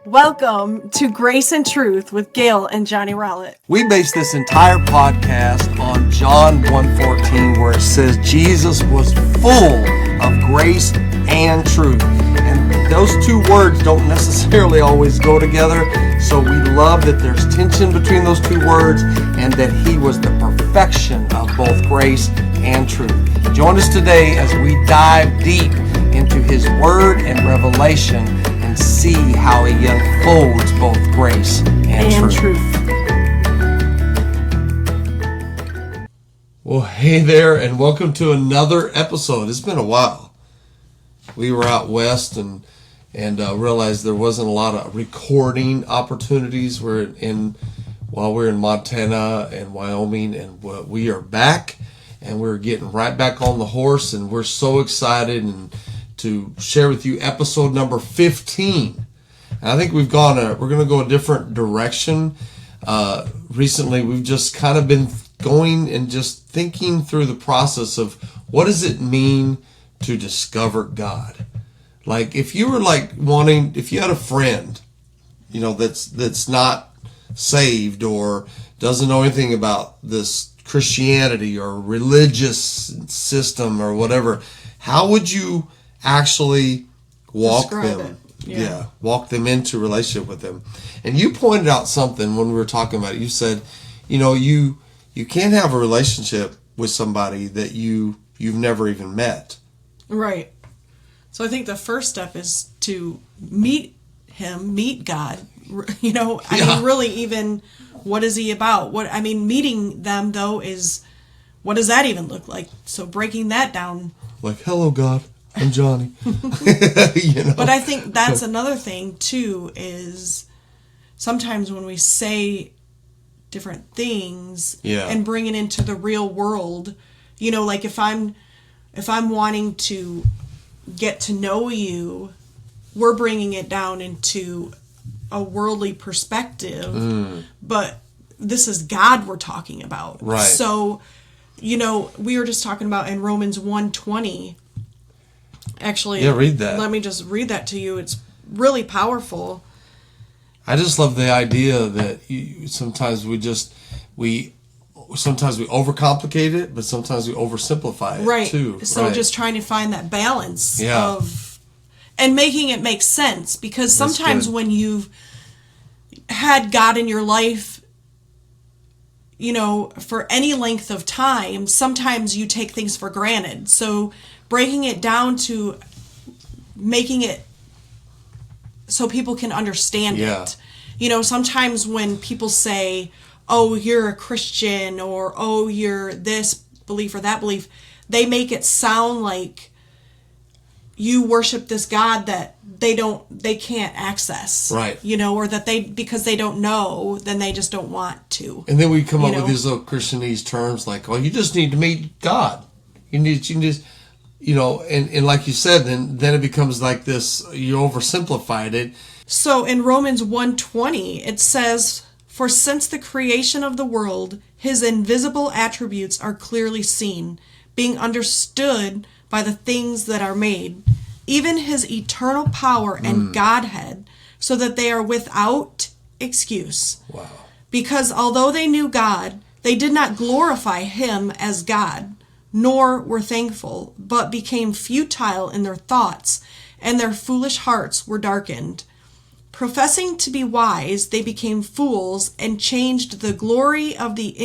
Welcome to Grace and Truth with Gale and Johnny Rowlett. We base this entire podcast on John 1:14, where it says Jesus was full of grace and truth. And those two words don't necessarily always go together, so we love that there's tension between those two words and that he was the perfection of both grace and truth. Join us today as we dive deep into his word and revelation and see how he unfolds both grace and truth. Well, hey there, and welcome to another episode. It's been a while. We were out west and realized there wasn't a lot of recording opportunities. While we're in Montana and Wyoming, and we are back, and we're getting right back on the horse, and we're so excited and to share with you episode number 15. And I think we're going to go a different direction. Recently, we've just kind of been going and just thinking through the process of what does it mean to discover God? Like if you were if you had a friend, that's not saved or doesn't know anything about this Christianity or religious system or whatever, how would you actually walk them? Walk them into relationship with them. And you pointed out something when we were talking about it. You said, you can't have a relationship with somebody that you've never even met. Right. So I think the first step is to meet God. Really, even what is he about? Meeting them though is, what does that even look like? So breaking that down. Like, hello, God. I'm Johnny. But I think that's another thing too, is sometimes when we say different things and bring it into the real world, like if I'm wanting to get to know you, we're bringing it down into a worldly perspective, but this is God we're talking about. Right. So, we were just talking about in Romans 1:20. Actually, read that. Let me just read that to you. It's really powerful. I just love the idea that sometimes we overcomplicate it, but sometimes we oversimplify it too. So just trying to find that balance of and making it make sense, because sometimes when you've had God in your life, for any length of time, sometimes you take things for granted. So breaking it down to making it so people can understand it. Sometimes when people say, oh, you're a Christian, or oh, you're this belief or that belief, they make it sound like you worship this God that they can't access. Right. Or that because they don't know, then they just don't want to. And then we come up with these little Christianese terms like, well, you just need to meet God. You just and like you said, then it becomes like this, you oversimplified it. So in Romans 1:20, it says, "For since the creation of the world, his invisible attributes are clearly seen, being understood by the things that are made, even his eternal power and Godhead, so that they are without excuse. Wow. Because although they knew God, they did not glorify him as God, nor were thankful, but became futile in their thoughts, and their foolish hearts were darkened. Professing to be wise, they became fools and changed the glory of the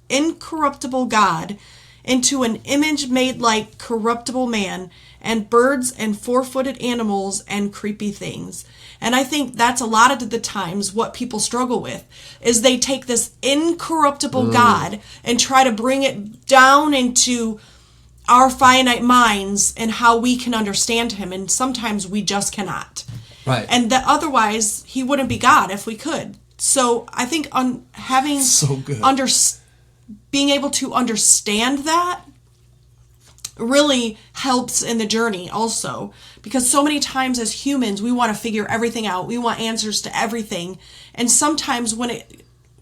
incorruptible God into an image made like corruptible man, and birds and four-footed animals and creepy things." And I think that's a lot of the times what people struggle with, is they take this incorruptible God and try to bring it down into our finite minds and how we can understand him. And sometimes we just cannot. Right. And that otherwise he wouldn't be God if we could. So I think having so good. Being able to understand that really helps in the journey also, because so many times as humans we want to figure everything out. We want answers to everything, and sometimes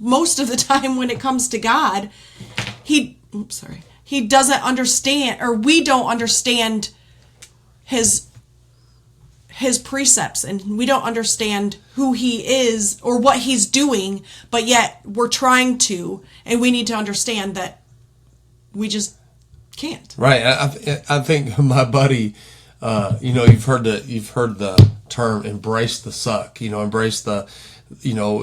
most of the time when it comes to God, he doesn't understand, or we don't understand his his precepts and we don't understand who he is or what he's doing, but yet we're trying to, and we need to understand that we just can't. Right. I think my buddy, you've heard the term embrace the suck, embrace the,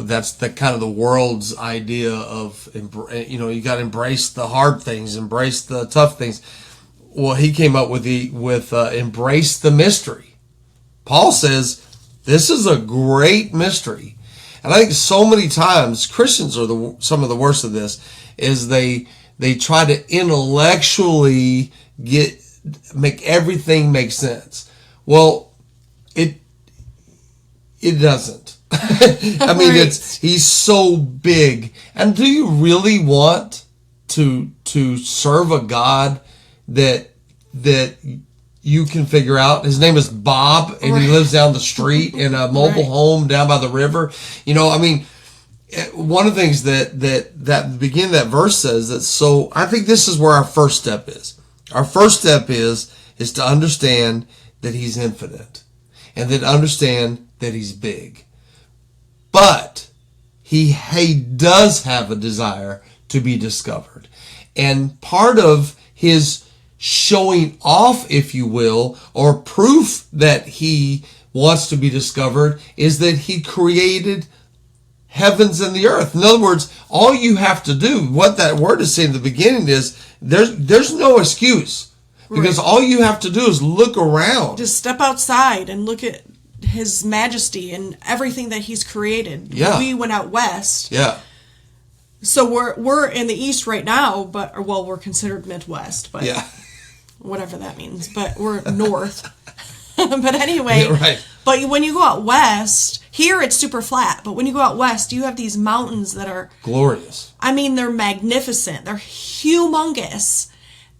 that's the kind of the world's idea of, you got to embrace the hard things, embrace the tough things. Well, he came up with embrace the mystery. Paul says this is a great mystery. And I think so many times Christians are some of the worst of this, is they try to intellectually make everything make sense. Well, it doesn't. I mean, Right. he's so big. And do you really want to serve a God that you can figure out? His name is Bob, and he lives down the street in a mobile home down by the river. One of the things that the beginning of that verse says, that so I think this is where our first step is. Our first step is to understand that he's infinite, and then understand that he's big. But he does have a desire to be discovered. And part of his showing off, if you will, or proof that he wants to be discovered, is that he created heavens and the earth. In other words, all you have to do, what that word is saying in the beginning is, there's no excuse. Because all you have to do is look around. Just step outside and look at his majesty and everything that he's created. Yeah. We went out west. Yeah. So we're in the east right now, we're considered Midwest, but Yeah. whatever that means. But we're north. But anyway, Yeah, right. But when you go out west, here it's super flat. But when you go out west, you have these mountains that are Glorious. I mean, they're magnificent. They're humongous.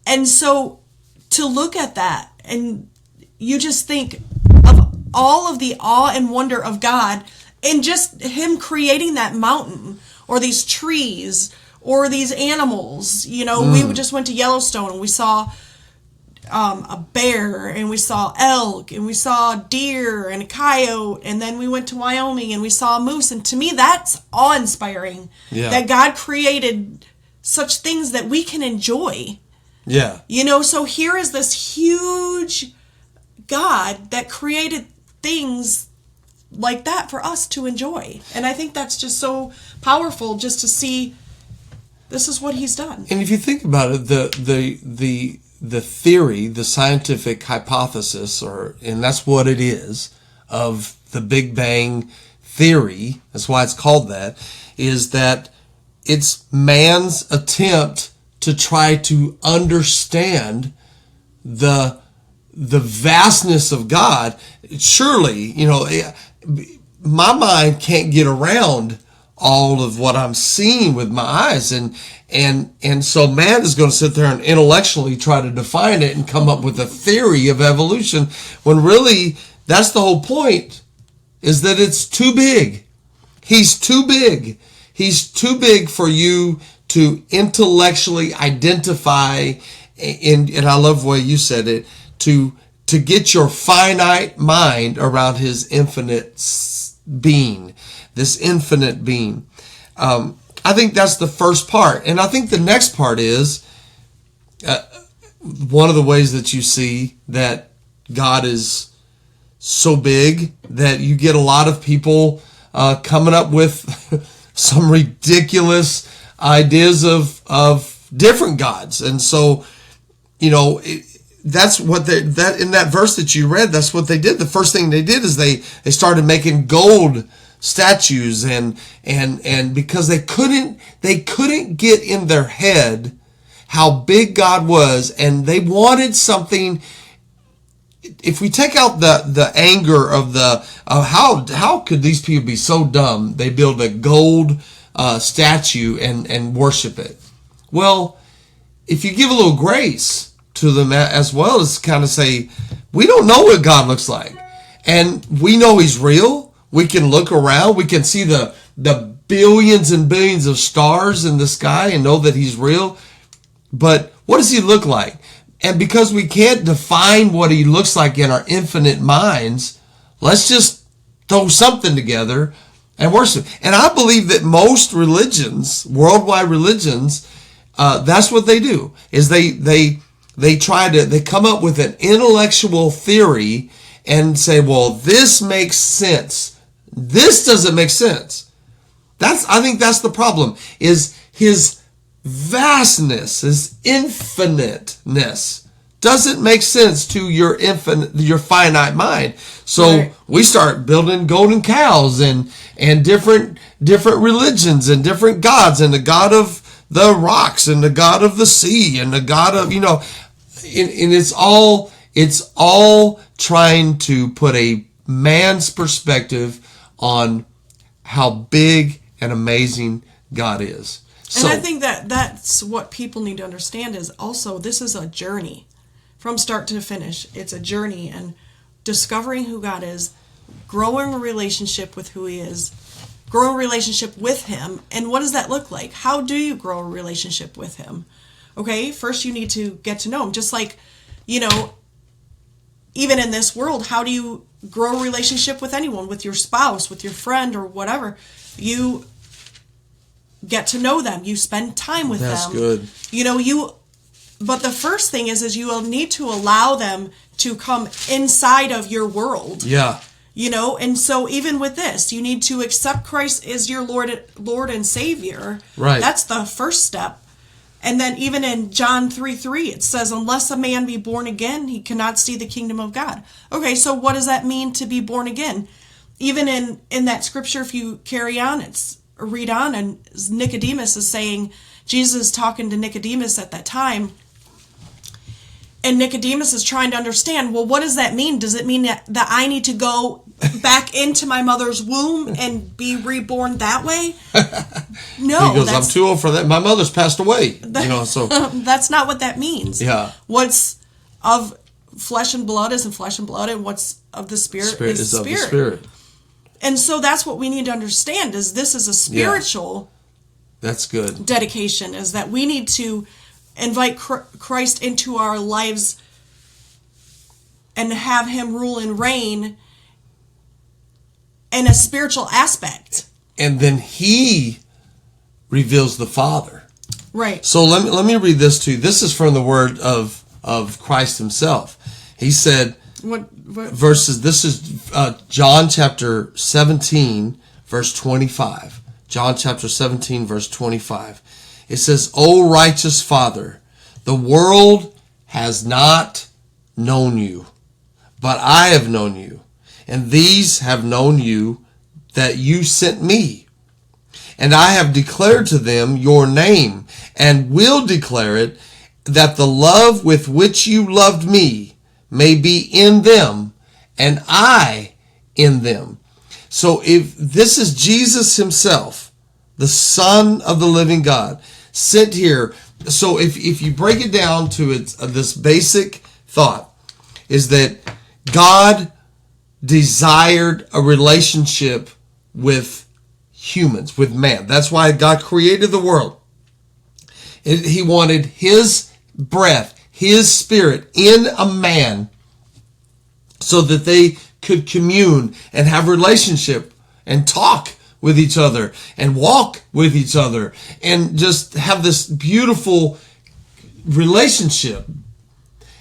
And so to look at that, and you just think of all of the awe and wonder of God, and just him creating that mountain, or these trees, or these animals. We just went to Yellowstone and we saw a bear, and we saw elk, and we saw deer and a coyote, and then we went to Wyoming and we saw a moose. And to me, that's awe-inspiring. Yeah. That God created such things that we can enjoy. Yeah. So here is this huge God that created things like that for us to enjoy. And I think that's just so powerful, just to see this is what he's done. And if you think about it, the theory, the scientific hypothesis, and that's what it is, of the Big Bang theory, that's why it's called that, is that it's man's attempt to try to understand the vastness of God. Surely, my mind can't get around all of what I'm seeing with my eyes, and so man is going to sit there and intellectually try to define it and come up with a theory of evolution, when really that's the whole point, is that it's too big. He's too big. He's too big for you to intellectually identify, and I love the way you said it, to get your finite mind around his infinite being, this infinite being. I think that's the first part. And I think the next part is, one of the ways that you see that God is so big, that you get a lot of people coming up with some ridiculous ideas of different gods. And so, that's what that in that verse that you read, that's what they did. The first thing they did is they started making gold statues, and because they couldn't get in their head how big God was, and they wanted something. If we take out the anger of how could these people be so dumb, they build a gold statue and worship it. Well, if you give a little grace to them, as well as kind of say, we don't know what God looks like, and we know he's real. We can look around, we can see the billions and billions of stars in the sky and know that he's real. But what does he look like? And because we can't define what he looks like in our infinite minds, Let's just throw something together and worship. And I believe that most religions, worldwide religions, that's what they do, is they come up with an intellectual theory and say, well, this makes sense. This doesn't make sense. I think that's the problem, is his vastness, his infiniteness doesn't make sense to your finite mind. So we start building golden cows and different religions and different gods, and the God of the rocks and the God of the sea and the God of, and it's all trying to put a man's perspective on how big and amazing God is. And I think that's what people need to understand, is also this is a journey from start to finish. It's a journey, and discovering who God is, growing a relationship with who he is, growing a relationship with him. And what does that look like? How do you grow a relationship with him? Okay, first you need to get to know him. Just like, even in this world, how do you grow a relationship with anyone, with your spouse, with your friend, or whatever? You get to know them. You spend time with them. That's good. But the first thing is you will need to allow them to come inside of your world. Yeah. And so even with this, you need to accept Christ as your Lord and Savior. Right. That's the first step. And then even in John 3:3, it says, unless a man be born again, he cannot see the kingdom of God. Okay, so what does that mean to be born again? Even in that scripture, if you read on, and Nicodemus is saying, Jesus is talking to Nicodemus at that time, and Nicodemus is trying to understand, well, what does that mean? Does it mean that I need to go back into my mother's womb and be reborn that way? No. He goes, I'm too old for that. My mother's passed away. So that's not what that means. Yeah. What's of flesh and blood isn't flesh and blood, and what's of the spirit is of the spirit. And so that's what we need to understand, is this is a spiritual That's good. dedication, is that we need to invite Christ into our lives and have him rule and reign in a spiritual aspect. And then he reveals the Father. Right. So let me read this to you. This is from the word of Christ himself. He said, What verses, this is John chapter 17, verse 25. John chapter 17, verse 25. It says, O righteous Father, the world has not known you, but I have known you, and these have known you, that you sent me. And I have declared to them your name, and will declare it, that the love with which you loved me may be in them, and I in them. So if this is Jesus himself, the Son of the living God, sent here. So if you break it down to this basic thought, is that God desired a relationship with humans, with man. That's why God created the world. He wanted his breath, his spirit in a man, so that they could commune and have relationship and talk with each other and walk with each other and just have this beautiful relationship.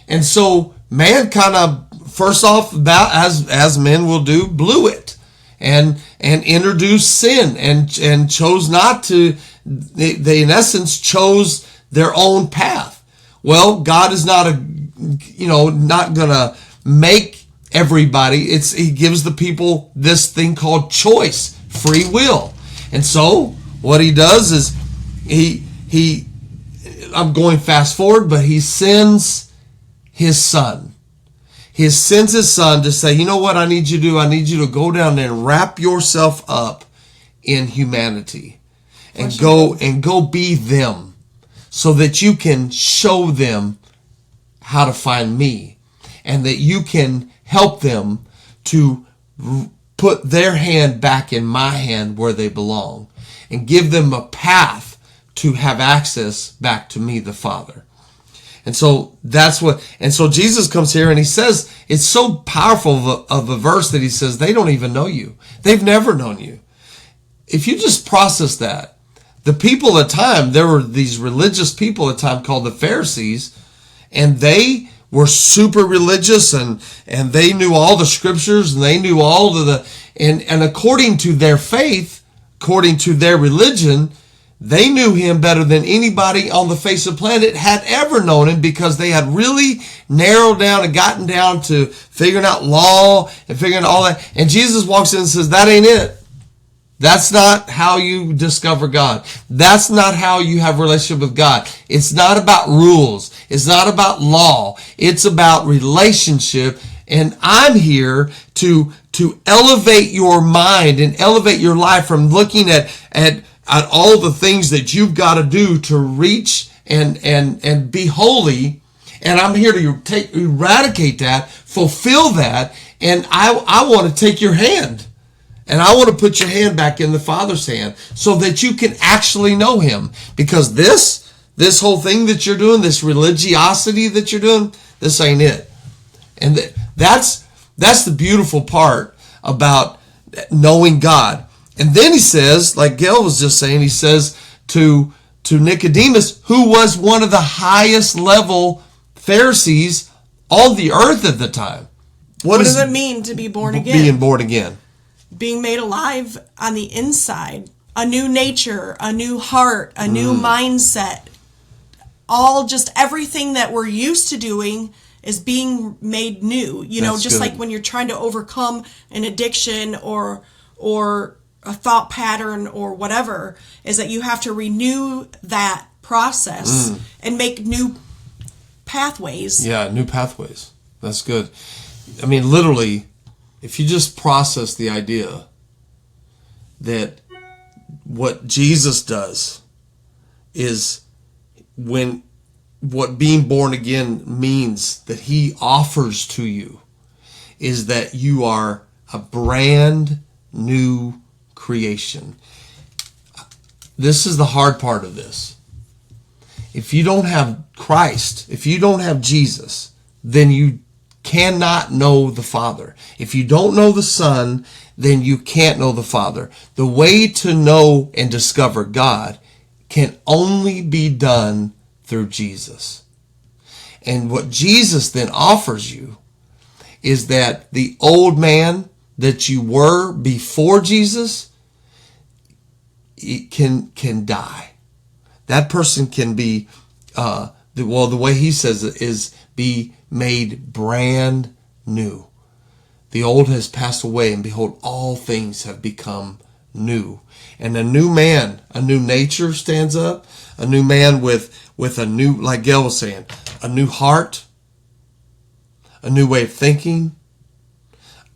And so man kind of, first off, about as men will do, blew it and introduced sin and chose not to. They in essence chose their own path. Well, God is not not gonna make everybody. He gives the people this thing called choice, free will. And so what he does is he I'm going fast forward, but he sends his son. He sends his son to say, you know what I need you to do? I need you to go down there and wrap yourself up in humanity and go be them, so that you can show them how to find me, and that you can help them to put their hand back in my hand where they belong, and give them a path to have access back to me, the Father. And so Jesus comes here and he says, it's so powerful of a verse that he says, they don't even know you. They've never known you. If you just process that, the people at the time, there were these religious people at the time called the Pharisees, and they were super religious and they knew all the scriptures and they knew all of and according to their faith, according to their religion, they knew him better than anybody on the face of the planet had ever known him, because they had really narrowed down and gotten down to figuring out law and figuring out all that. And Jesus walks in and says, that ain't it. That's not how you discover God. That's not how you have a relationship with God. It's not about rules. It's not about law. It's about relationship. And I'm here to elevate your mind and elevate your life from looking at all the things that you've got to do to reach and be holy. And I'm here to eradicate that, fulfill that. And I want to take your hand. And I want to put your hand back in the Father's hand so that you can actually know him. Because this whole thing that you're doing, this religiosity that you're doing, this ain't it. And that's the beautiful part about knowing God. And then he says, like Gale was just saying, he says to Nicodemus, who was one of the highest level Pharisees on the earth at the time. What does it mean to be born again? Being born again. Being made alive on the inside, a new nature, a new heart, a new mindset, all just everything that we're used to doing is being made new. That's just good. Like when you're trying to overcome an addiction or a thought pattern or whatever, is that you have to renew that process and make new pathways. Yeah, new pathways. That's good. I mean, literally, if you just process the idea that what Jesus does is what being born again means that he offers to you is that you are a brand new creation. This is the hard part of this. If you don't have Christ, if you don't have Jesus, then you cannot know the Father. If you don't know the Son, then you can't know the Father. The way to know and discover God can only be done through Jesus. And what Jesus then offers you is that the old man that you were before Jesus, it can die. That person can be, the way he says it is be made brand new. The old has passed away, and behold, all things have become new. And a new man, a new nature stands up, a new man with a new, like Gale was saying, a new heart, a new way of thinking,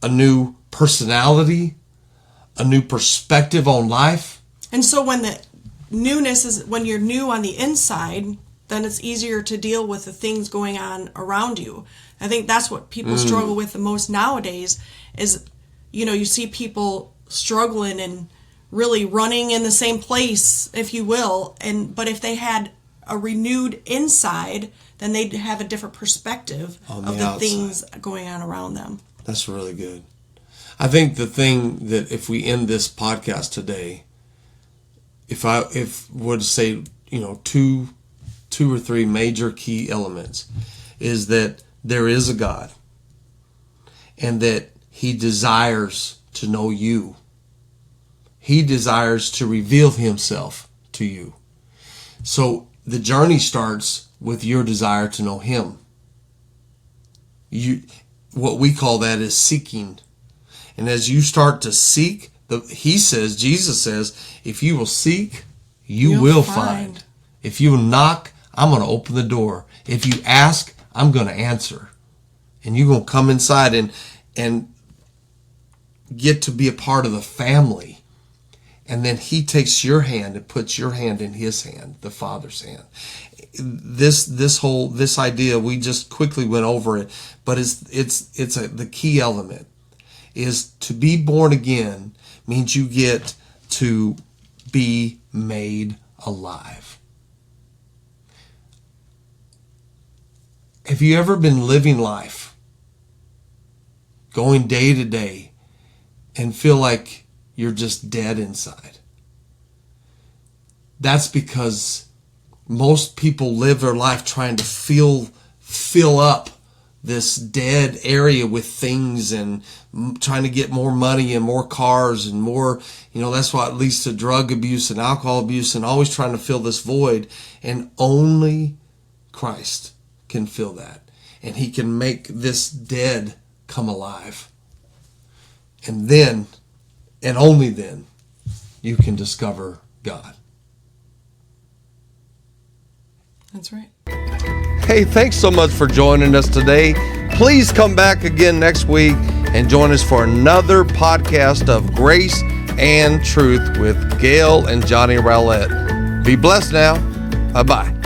a new personality, a new perspective on life. And so when the newness is, when you're new on the inside, then it's easier to deal with the things going on around you. I think that's what people struggle with the most nowadays is, you see people struggling and really running in the same place, if you will. But if they had a renewed inside, then they'd have a different perspective of the things going on around them. That's really good. I think the thing that if we end this podcast today, if would say, two or three major key elements is that there is a God and that he desires to know you. He desires to reveal himself to you. So the journey starts with your desire to know him. What we call that is seeking. And as you start to seek, Jesus says, if you will seek, you will find. If you will knock, I'm going to open the door. If you ask, I'm going to answer. And you're going to come inside and get to be a part of the family. And then he takes your hand and puts your hand in his hand, the Father's hand. This idea, we just quickly went over it, but the key element is to be born again means you get to be made alive. Have you ever been living life, going day to day, and feel like you're just dead inside? That's because most people live their life trying to fill up this dead area with things and trying to get more money and more cars and more, that's what leads to drug abuse and alcohol abuse, and always trying to fill this void. And only Christ can fill that. And he can make this dead come alive. And then, and only then, you can discover God. That's right. Hey, thanks so much for joining us today. Please come back again next week and join us for another podcast of Grace and Truth with Gale and Johnny Rowlett. Be blessed now. Bye-bye.